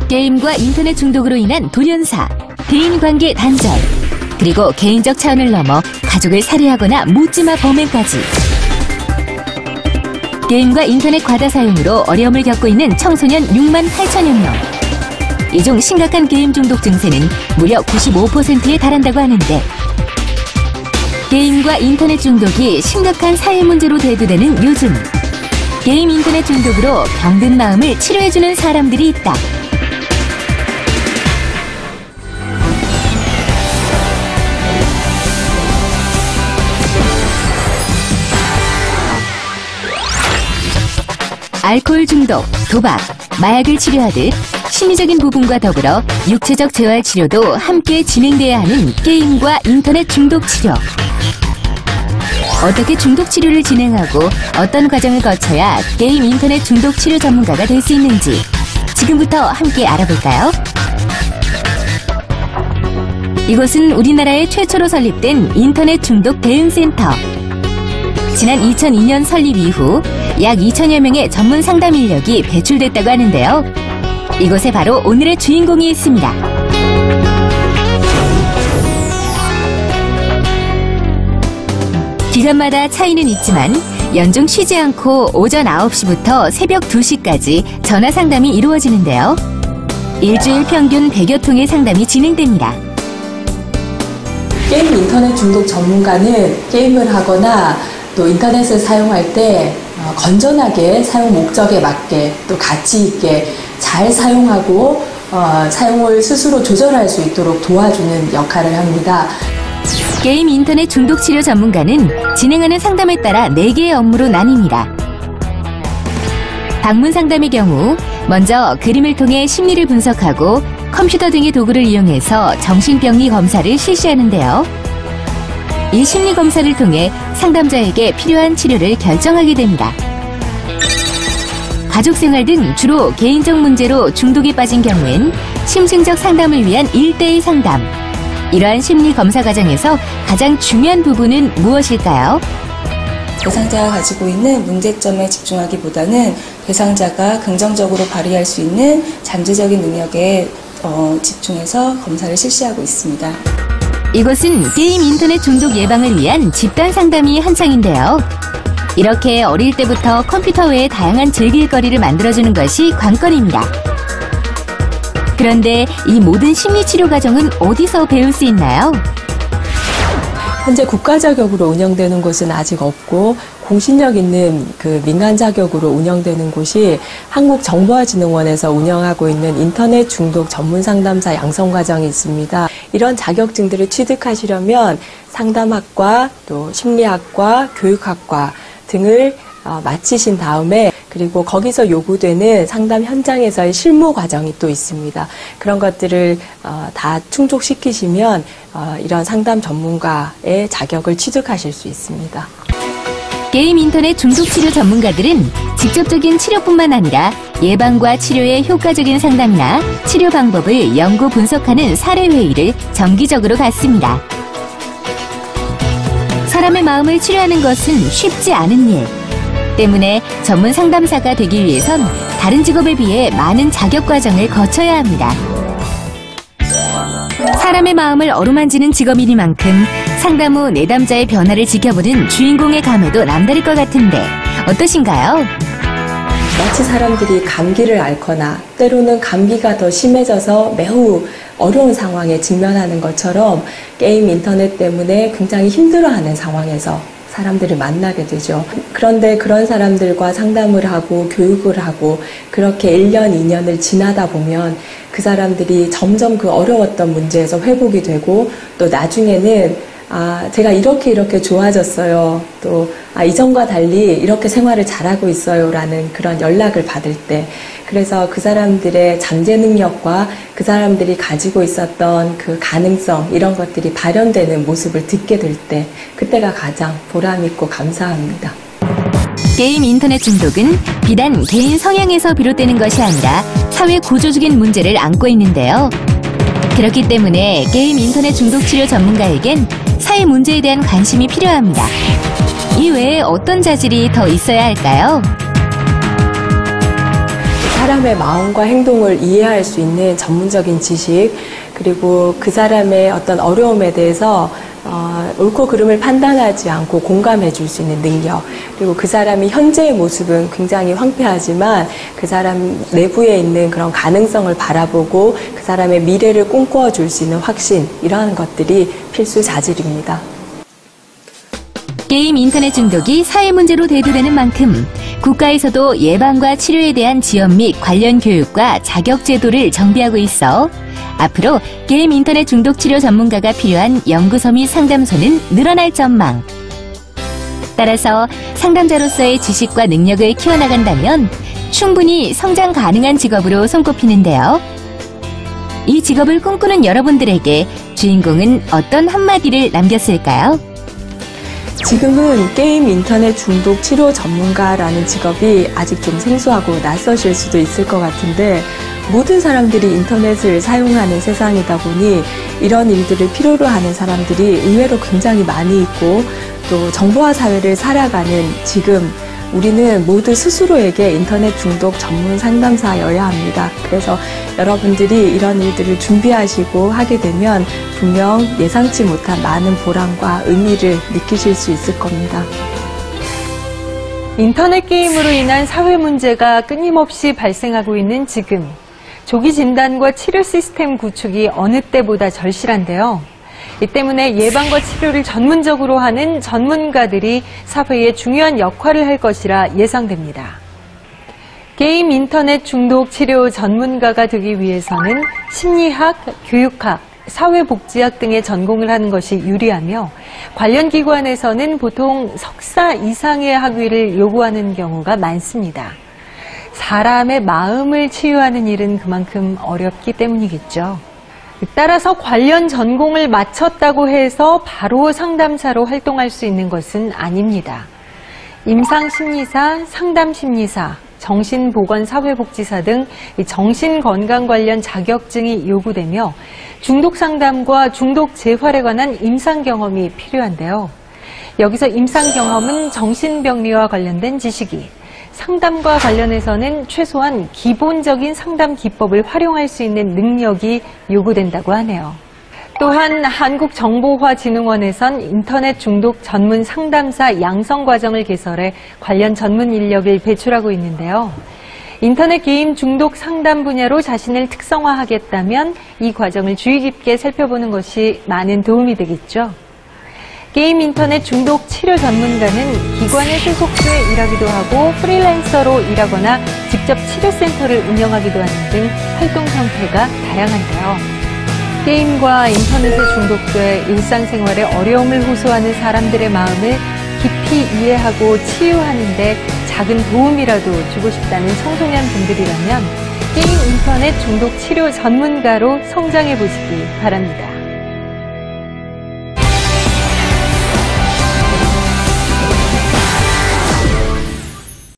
게임과 인터넷 중독으로 인한 돌연사, 대인관계 단절, 그리고 개인적 차원을 넘어 가족을 살해하거나 묻지마 범행까지. 게임과 인터넷 과다 사용으로 어려움을 겪고 있는 청소년 6만 8천여 명. 이 중 심각한 게임 중독 증세는 무려 95%에 달한다고 하는데, 게임과 인터넷 중독이 심각한 사회 문제로 대두되는 요즘, 게임 인터넷 중독으로 병든 마음을 치료해주는 사람들이 있다. 알코올 중독, 도박, 마약을 치료하듯 심리적인 부분과 더불어 육체적 재활 치료도 함께 진행돼야 하는 게임과 인터넷 중독 치료. 어떻게 중독 치료를 진행하고 어떤 과정을 거쳐야 게임 인터넷 중독 치료 전문가가 될 수 있는지 지금부터 함께 알아볼까요? 이곳은 우리나라에 최초로 설립된 인터넷 중독 대응센터. 지난 2002년 설립 이후 약 2천여 명의 전문 상담 인력이 배출됐다고 하는데요. 이곳에 바로 오늘의 주인공이 있습니다. 기간마다 차이는 있지만 연중 쉬지 않고 오전 9시부터 새벽 2시까지 전화 상담이 이루어지는데요. 일주일 평균 100여 통의 상담이 진행됩니다. 게임 인터넷 중독 전문가는 게임을 하거나 또 인터넷을 사용할 때 건전하게 사용 목적에 맞게 또 가치 있게 잘 사용하고 사용을 스스로 조절할 수 있도록 도와주는 역할을 합니다. 게임 인터넷 중독 치료 전문가는 진행하는 상담에 따라 4개의 업무로 나뉩니다. 방문 상담의 경우 먼저 그림을 통해 심리를 분석하고 컴퓨터 등의 도구를 이용해서 정신병리 검사를 실시하는데요. 이 심리 검사를 통해 상담자에게 필요한 치료를 결정하게 됩니다. 가족생활 등 주로 개인적 문제로 중독에 빠진 경우엔 심층적 상담을 위한 1:1 상담. 이러한 심리 검사 과정에서 가장 중요한 부분은 무엇일까요? 대상자가 가지고 있는 문제점에 집중하기보다는 대상자가 긍정적으로 발휘할 수 있는 잠재적인 능력에 집중해서 검사를 실시하고 있습니다. 이곳은 게임 인터넷 중독 예방을 위한 집단 상담이 한창인데요. 이렇게 어릴 때부터 컴퓨터 외에 다양한 즐길거리를 만들어주는 것이 관건입니다. 그런데 이 모든 심리치료 과정은 어디서 배울 수 있나요? 현재 국가 자격으로 운영되는 곳은 아직 없고 공신력 있는 그 민간 자격으로 운영되는 곳이 한국정보화진흥원에서 운영하고 있는 인터넷 중독 전문 상담사 양성 과정이 있습니다. 이런 자격증들을 취득하시려면 상담학과, 또 심리학과, 교육학과 등을 마치신 다음에 그리고 거기서 요구되는 상담 현장에서의 실무 과정이 또 있습니다. 그런 것들을 다 충족시키시면 이런 상담 전문가의 자격을 취득하실 수 있습니다. 게임 인터넷 중독 치료 전문가들은 직접적인 치료뿐만 아니라 예방과 치료의 효과적인 상담이나 치료 방법을 연구 분석하는 사례 회의를 정기적으로 갖습니다. 사람의 마음을 치료하는 것은 쉽지 않은 일. 때문에 전문 상담사가 되기 위해선 다른 직업에 비해 많은 자격 과정을 거쳐야 합니다. 사람의 마음을 어루만지는 직업이니만큼 상담 후 내담자의 변화를 지켜보는 주인공의 감회도 남다를 것 같은데 어떠신가요? 마치 사람들이 감기를 앓거나 때로는 감기가 더 심해져서 매우 어려운 상황에 직면하는 것처럼 게임 인터넷 때문에 굉장히 힘들어하는 상황에서 사람들을 만나게 되죠. 그런데 그런 사람들과 상담을 하고 교육을 하고 그렇게 1년, 2년을 지나다 보면 그 사람들이 점점 그 어려웠던 문제에서 회복이 되고 또 나중에는 제가 이렇게 좋아졌어요. 또 이전과 달리 이렇게 생활을 잘하고 있어요. 라는 그런 연락을 받을 때 그래서 그 사람들의 잠재 능력과 그 사람들이 가지고 있었던 그 가능성 이런 것들이 발현되는 모습을 듣게 될 때 그때가 가장 보람있고 감사합니다. 게임 인터넷 중독은 비단 개인 성향에서 비롯되는 것이 아니라 사회 구조적인 문제를 안고 있는데요. 그렇기 때문에 게임 인터넷 중독 치료 전문가에겐 사회 문제에 대한 관심이 필요합니다. 이 외에 어떤 자질이 더 있어야 할까요? 사람의 마음과 행동을 이해할 수 있는 전문적인 지식, 그리고 그 사람의 어떤 어려움에 대해서 옳고 그름을 판단하지 않고 공감해 줄 수 있는 능력, 그리고 그 사람이 현재의 모습은 굉장히 황폐하지만 그 사람 내부에 있는 그런 가능성을 바라보고 그 사람의 미래를 꿈꾸어 줄 수 있는 확신, 이러한 것들이 필수 자질입니다. 게임 인터넷 중독이 사회 문제로 대두되는 만큼 국가에서도 예방과 치료에 대한 지원 및 관련 교육과 자격 제도를 정비하고 있어 앞으로 게임 인터넷 중독 치료 전문가가 필요한 연구소 및 상담소는 늘어날 전망. 따라서 상담자로서의 지식과 능력을 키워나간다면 충분히 성장 가능한 직업으로 손꼽히는데요. 이 직업을 꿈꾸는 여러분들에게 주인공은 어떤 한마디를 남겼을까요? 지금은 게임 인터넷 중독 치료 전문가라는 직업이 아직 좀 생소하고 낯서실 수도 있을 것 같은데, 모든 사람들이 인터넷을 사용하는 세상이다 보니 이런 일들을 필요로 하는 사람들이 의외로 굉장히 많이 있고, 또 정보화 사회를 살아가는 지금 우리는 모두 스스로에게 인터넷 중독 전문 상담사여야 합니다. 그래서 여러분들이 이런 일들을 준비하시고 하게 되면 분명 예상치 못한 많은 보람과 의미를 느끼실 수 있을 겁니다. 인터넷 게임으로 인한 사회 문제가 끊임없이 발생하고 있는 지금, 조기 진단과 치료 시스템 구축이 어느 때보다 절실한데요. 이 때문에 예방과 치료를 전문적으로 하는 전문가들이 사회에 중요한 역할을 할 것이라 예상됩니다. 게임 인터넷 중독 치료 전문가가 되기 위해서는 심리학, 교육학, 사회복지학 등의 전공을 하는 것이 유리하며, 관련 기관에서는 보통 석사 이상의 학위를 요구하는 경우가 많습니다. 사람의 마음을 치유하는 일은 그만큼 어렵기 때문이겠죠. 따라서 관련 전공을 마쳤다고 해서 바로 상담사로 활동할 수 있는 것은 아닙니다. 임상심리사, 상담심리사, 정신보건사회복지사 등 정신건강 관련 자격증이 요구되며 중독 상담과 중독 재활에 관한 임상 경험이 필요한데요. 여기서 임상 경험은 정신병리와 관련된 지식이, 상담과 관련해서는 최소한 기본적인 상담 기법을 활용할 수 있는 능력이 요구된다고 하네요. 또한 한국정보화진흥원에선 인터넷 중독 전문 상담사 양성 과정을 개설해 관련 전문 인력을 배출하고 있는데요. 인터넷 게임 중독 상담 분야로 자신을 특성화하겠다면 이 과정을 주의 깊게 살펴보는 것이 많은 도움이 되겠죠. 게임 인터넷 중독 치료 전문가는 기관에 소속돼 일하기도 하고 프리랜서로 일하거나 직접 치료센터를 운영하기도 하는 등 활동 형태가 다양한데요. 게임과 인터넷에 중독돼 일상생활에 어려움을 호소하는 사람들의 마음을 깊이 이해하고 치유하는 데 작은 도움이라도 주고 싶다는 청소년 분들이라면 게임 인터넷 중독 치료 전문가로 성장해 보시기 바랍니다.